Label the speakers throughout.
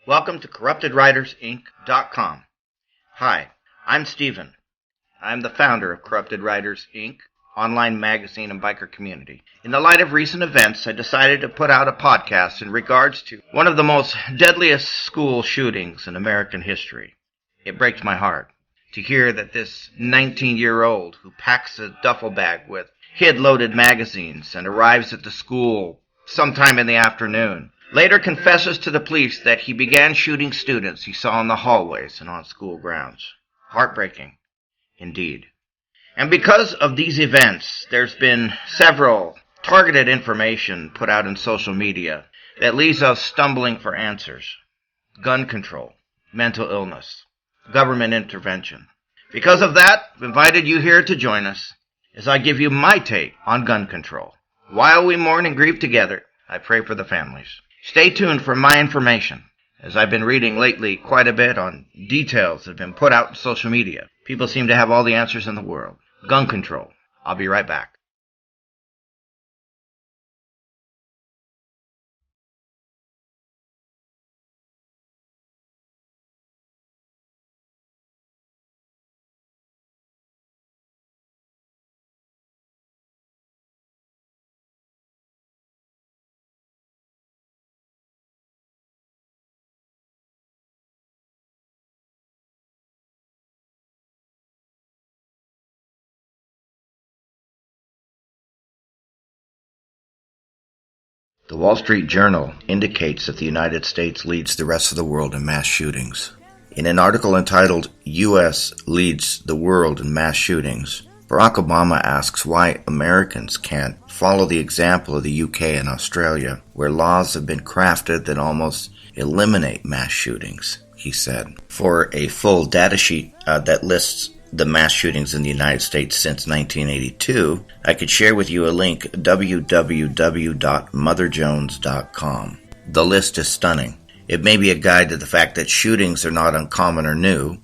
Speaker 1: Welcome to CorruptedWritersInc.com. Hi, I'm Stephen. I'm the founder of Corrupted Writers, Inc., online magazine and biker community. In the light of recent events, I decided to put out a podcast in regards to one of the most deadliest school shootings in American history. It breaks my heart to hear that this 19-year-old who packs a duffel bag with kid-loaded magazines and arrives at the school sometime in the afternoon later confesses to the police that he began shooting students he saw in the hallways and on school grounds. Heartbreaking, indeed. And because of these events, there's been several targeted information put out in social media that leaves us stumbling for answers. Gun control, mental illness, government intervention. Because of that, I've invited you here to join us as I give you my take on gun control. While we mourn and grieve together, I pray for the families. Stay tuned for my information, as I've been reading lately quite a bit on details that have been put out in social media. People seem to have all the answers in the world. Gun control. I'll be right back. The Wall Street Journal indicates that the United States leads the rest of the world in mass shootings. In an article entitled, U.S. Leads the World in Mass Shootings, Barack Obama asks why Americans can't follow the example of the UK and Australia, where laws have been crafted that almost eliminate mass shootings, he said. For a full data sheet that lists the mass shootings in the United States since 1982, I could share with you a link, www.motherjones.com. The list is stunning. It may be a guide to the fact that shootings are not uncommon or new,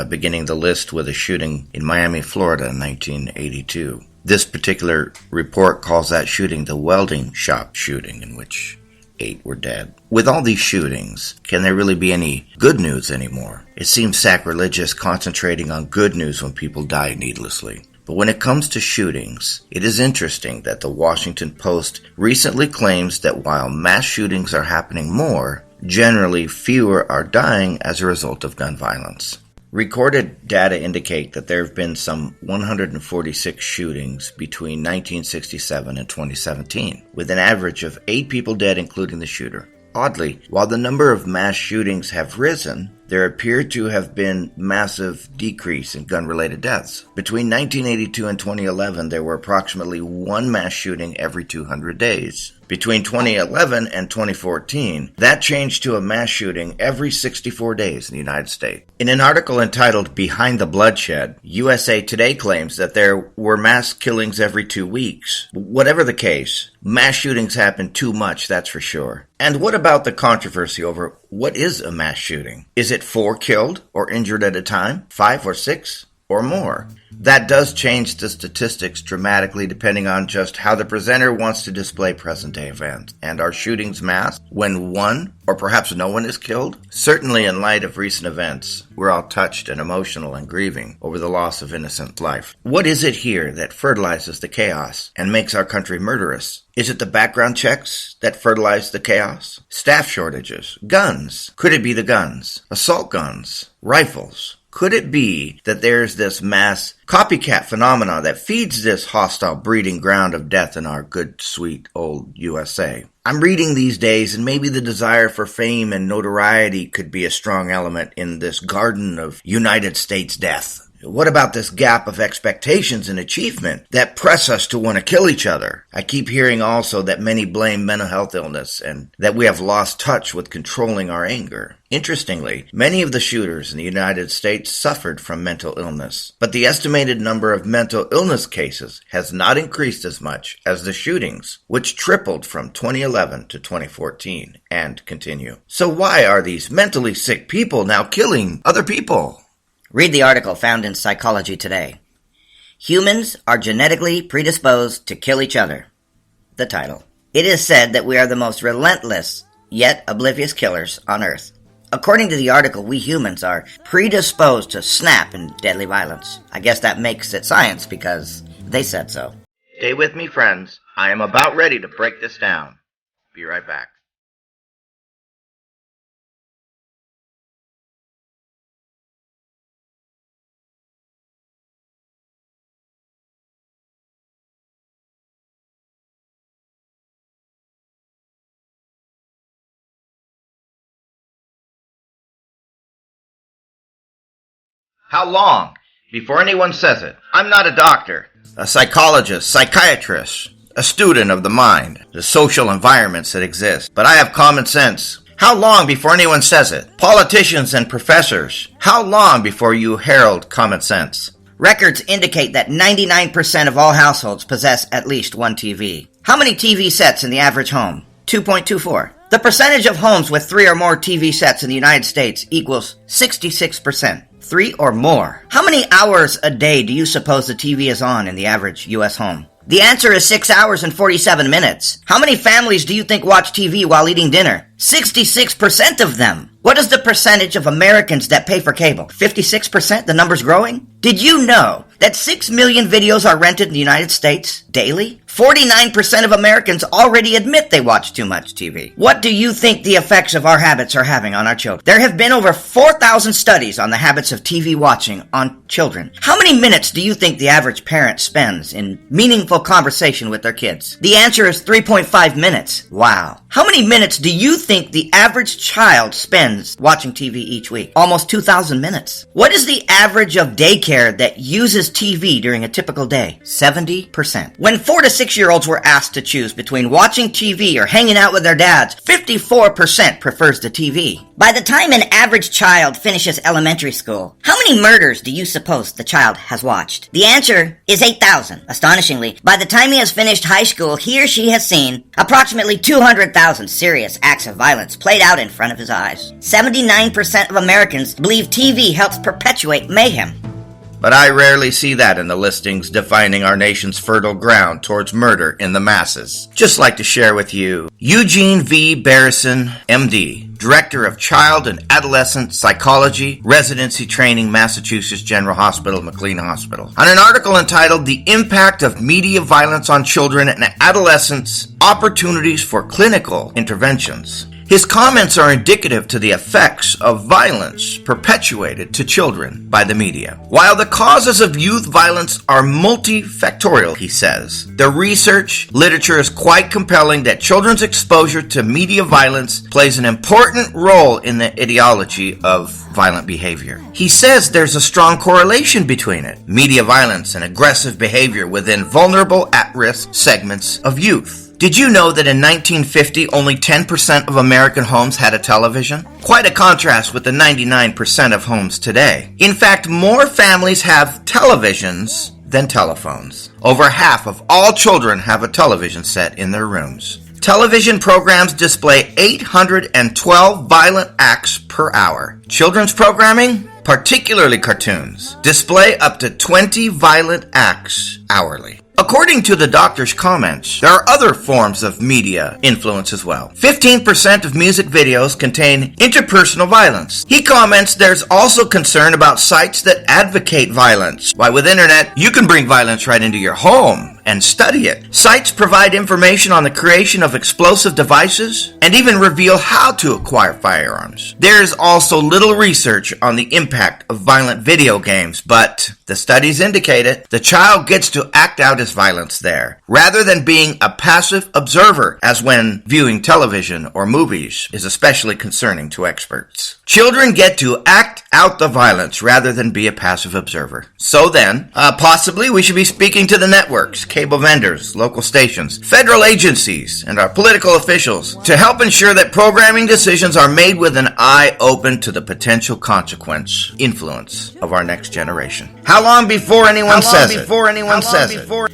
Speaker 1: beginning the list with a shooting in Miami, Florida in 1982. This particular report calls that shooting the welding shop shooting, in which 8 were dead. With all these shootings, can there really be any good news anymore? It seems sacrilegious concentrating on good news when people die needlessly. But when it comes to shootings, it is interesting that the Washington Post recently claims that while mass shootings are happening more, generally fewer are dying as a result of gun violence. Recorded data indicate that there have been some 146 shootings between 1967 and 2017, with an average of 8 people dead, including the shooter. Oddly, while the number of mass shootings have risen, there appeared to have been massive decrease in gun-related deaths. Between 1982 and 2011, there were approximately 1 mass shooting every 200 days. Between 2011 and 2014, that changed to a mass shooting every 64 days in the United States. In an article entitled Behind the Bloodshed, USA Today claims that there were mass killings every 2 weeks. Whatever the case, mass shootings happen too much, that's for sure. And what about the controversy over what is a mass shooting? Is it 4 killed or injured at a time? 5 or 6? Or more? That does change the statistics dramatically depending on just how the presenter wants to display present-day events. And are shootings mass when 1 or perhaps no one is killed? Certainly in light of recent events, we're all touched and emotional and grieving over the loss of innocent life. What is it here that fertilizes the chaos and makes our country murderous? Is it the background checks that fertilize the chaos? Staff shortages? Guns? Could it be the guns? Assault guns? Rifles? Could it be that there's this mass copycat phenomena that feeds this hostile breeding ground of death in our good, sweet, old USA? I'm reading these days, and maybe the desire for fame and notoriety could be a strong element in this garden of United States death. What about this gap of expectations and achievement that press us to want to kill each other? I keep hearing also that many blame mental health illness and that we have lost touch with controlling our anger. Interestingly, many of the shooters in the United States suffered from mental illness, but the estimated number of mental illness cases has not increased as much as the shootings, which tripled from 2011 to 2014 and continue. So why are these mentally sick people now killing other people?
Speaker 2: Read the article found in Psychology Today. Humans are genetically predisposed to kill each other. The title. It is said that we are the most relentless, yet oblivious killers on Earth. According to the article, we humans are predisposed to snap and deadly violence. I guess that makes it science because they said so.
Speaker 1: Stay with me, friends. I am about ready to break this down. Be right back. How long before anyone says it? I'm not a doctor, a psychologist, psychiatrist, a student of the mind, the social environments that exist, but I have common sense. How long before anyone says it? Politicians and professors, how long before you herald common sense?
Speaker 2: Records indicate that 99% of all households possess at least one TV. How many TV sets in the average home? 2.24. The percentage of homes with 3 or more TV sets in the United States equals 66%. 3 or more. How many hours a day do you suppose the TV is on in the average U.S. home? The answer is 6 hours and 47 minutes. How many families do you think watch TV while eating dinner? 66% of them. What is the percentage of Americans that pay for cable? 56%? The number's growing? Did you know that 6 million videos are rented in the United States daily? 49% of Americans already admit they watch too much TV. What do you think the effects of our habits are having on our children? There have been over 4,000 studies on the habits of TV watching on children. How many minutes do you think the average parent spends in meaningful conversation with their kids? The answer is 3.5 minutes. Wow. How many minutes do you think the average child spends watching TV each week? Almost 2,000 minutes. What is the average of daycare that uses TV during a typical day? 70%. When 4 to 6-year-olds were asked to choose between watching TV or hanging out with their dads, 54% prefers the TV. By the time an average child finishes elementary school, how many murders do you suppose the child has watched? The answer is 8,000. Astonishingly, by the time he has finished high school, he or she has seen approximately 200,000 serious acts of violence played out in front of his eyes. 79% of Americans believe TV helps perpetuate mayhem.
Speaker 1: But I rarely see that in the listings defining our nation's fertile ground towards murder in the masses. Just like to share with you Eugene V. Barrison, MD, Director of Child and Adolescent Psychology, Residency Training, Massachusetts General Hospital, McLean Hospital, on an article entitled The Impact of Media Violence on Children and Adolescents, Opportunities for Clinical Interventions. His comments are indicative to the effects of violence perpetuated to children by the media. While the causes of youth violence are multifactorial, he says, the research literature is quite compelling that children's exposure to media violence plays an important role in the etiology of violent behavior. He says there's a strong correlation between it, media violence and aggressive behavior within vulnerable at-risk segments of youth. Did you know that in 1950, only 10% of American homes had a television? Quite a contrast with the 99% of homes today. In fact, more families have televisions than telephones. Over half of all children have a television set in their rooms. Television programs display 812 violent acts per hour. Children's programming, particularly cartoons, display up to 20 violent acts hourly. According to the doctor's comments, there are other forms of media influence as well. 15% of music videos contain interpersonal violence. He comments there's also concern about sites that advocate violence. Why, with internet, you can bring violence right into your home and study it. Sites provide information on the creation of explosive devices and even reveal how to acquire firearms. There is also little research on the impact of violent video games, but the studies indicate it. The child gets to act out his violence there, rather than being a passive observer, as when viewing television or movies is especially concerning to experts. Children get to act out the violence rather than be a passive observer. So then, possibly we should be speaking to the networks, cable vendors, local stations, federal agencies, and our political officials to help ensure that programming decisions are made with an eye open to the potential influence of our next generation. How long before anyone says it?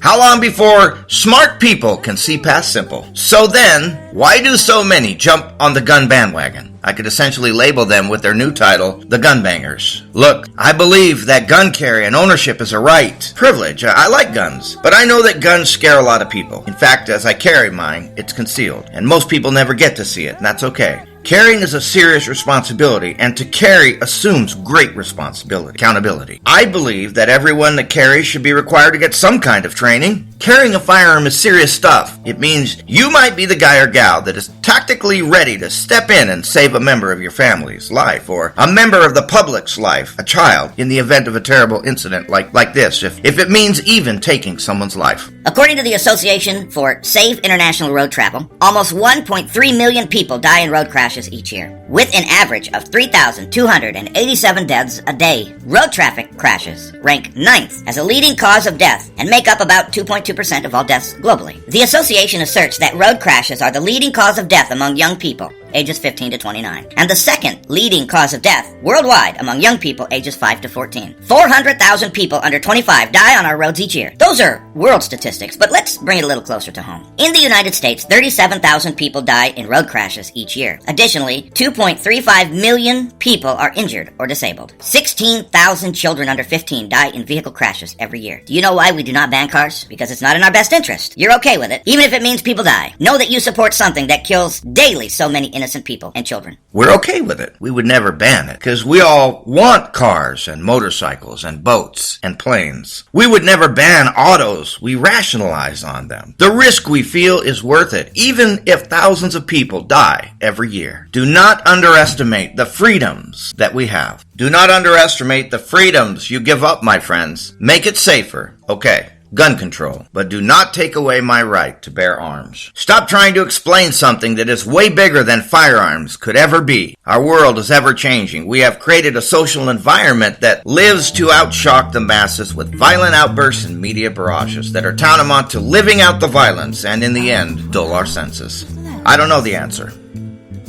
Speaker 1: How long before smart people can see past simple? So then, why do so many jump on the gun bandwagon? I could essentially label them with their new title, the gun bangers. Look, I believe that gun carry and ownership is a right, privilege. I like guns, but I know that guns scare a lot of people. In fact, as I carry mine, it's concealed, and most people never get to see it, and that's okay. Carrying is a serious responsibility, and to carry assumes great responsibility, accountability. I believe that everyone that carries should be required to get some kind of training. Carrying a firearm is serious stuff. It means you might be the guy or gal that is tactically ready to step in and save a member of your family's life, or a member of the public's life, a child, in the event of a terrible incident like this, if it means even taking someone's life.
Speaker 2: According to the Association for Safe International Road Travel, almost 1.3 million people die in road crashes each year, with an average of 3,287 deaths a day. Road traffic crashes rank 9th as a leading cause of death and make up about 2.2% of all deaths globally. The association asserts that road crashes are the leading cause of death among young people, ages 15 to 29, and the second leading cause of death worldwide among young people ages 5 to 14. 400,000 people under 25 die on our roads each year. Those are world statistics, but let's bring it a little closer to home. In the United States, 37,000 people die in road crashes each year. Additionally, 2.35 million people are injured or disabled. 16,000 children under 15 die in vehicle crashes every year. Do you know why we do not ban cars? Because it's not in our best interest. You're okay with it, even if it means people die. Know that you support something that kills daily so many innocent people and children.
Speaker 1: We're okay with it. We would never ban it, because we all want cars and motorcycles and boats and planes. We would never ban autos. We rationalize on them. The risk we feel is worth it, even if thousands of people die every year. Do not underestimate the freedoms that we have. Do not underestimate the freedoms you give up, my friends. Make it safer. Okay. Gun control, but do not take away my right to bear arms. Stop trying to explain something that is way bigger than firearms could ever be. Our world is ever changing. We have created a social environment that lives to outshock the masses with violent outbursts and media barrages that are tantamount to living out the violence and, in the end, dull our senses. I don't know the answer.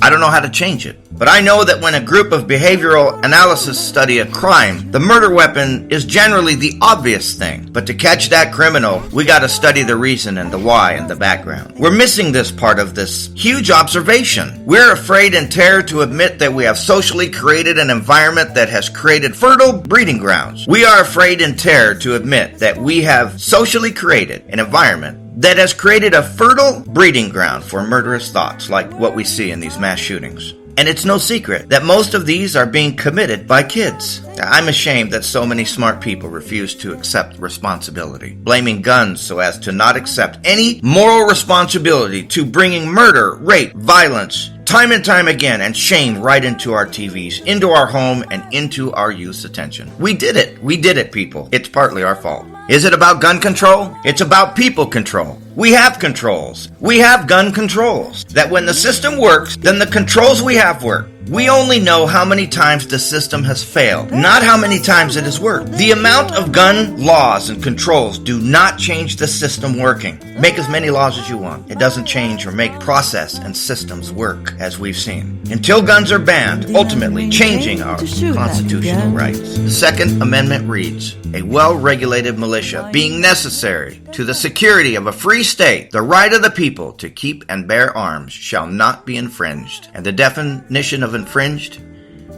Speaker 1: I don't know how to change it. But I know that when a group of behavioral analysis study a crime, the murder weapon is generally the obvious thing. But to catch that criminal, we gotta study the reason and the why and the background. We're missing this part of this huge observation. We're afraid and terror to admit that we have socially created an environment that has created fertile breeding grounds. We are afraid and terror to admit that we have socially created an environment that has created a fertile breeding ground for murderous thoughts like what we see in these mass shootings. And it's no secret that most of these are being committed by kids. I'm ashamed that so many smart people refuse to accept responsibility, blaming guns so as to not accept any moral responsibility to bringing murder, rape, violence, time and time again, and shame right into our TVs, into our home, and into our youth's attention. We did it, people. It's partly our fault. Is it about gun control? It's about people control. We have controls. We have gun controls. That when the system works, then the controls we have work. We only know how many times the system has failed, not how many times it has worked. The amount of gun laws and controls do not change the system working. Make as many laws as you want. It doesn't change or make process and systems work, as we've seen. Until guns are banned, ultimately changing our constitutional rights. The Second Amendment reads, a well-regulated militia being necessary to the security of a free state, the right of the people to keep and bear arms shall not be infringed. And the definition of infringed,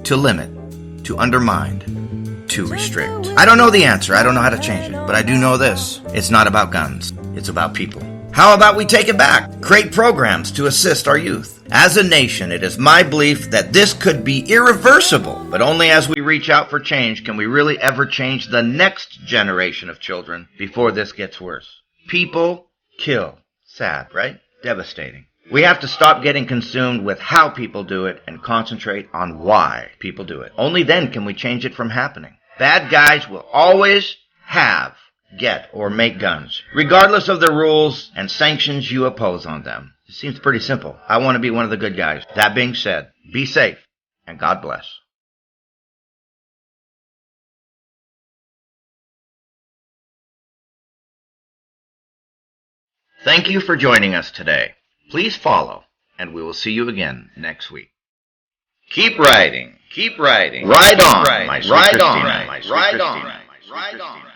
Speaker 1: to limit, to undermine, to restrict. I don't know the answer. I don't know how to change it. But I do know this. It's not about guns. It's about people. How about we take it back? Create programs to assist our youth. As a nation, it is my belief that this could be irreversible. But only as we reach out for change can we really ever change the next generation of children before this gets worse. People kill. Sad, right? Devastating. We have to stop getting consumed with how people do it and concentrate on why people do it. Only then can we change it from happening. Bad guys will always have, get, or make guns, regardless of the rules and sanctions you oppose on them. It seems pretty simple. I want to be one of the good guys. That being said, be safe, and God bless. Thank you for joining us today. Please follow, and we will see you again next week. Keep riding, keep riding. Ride on, my sweet Christina. Ride on, my sweet Christina.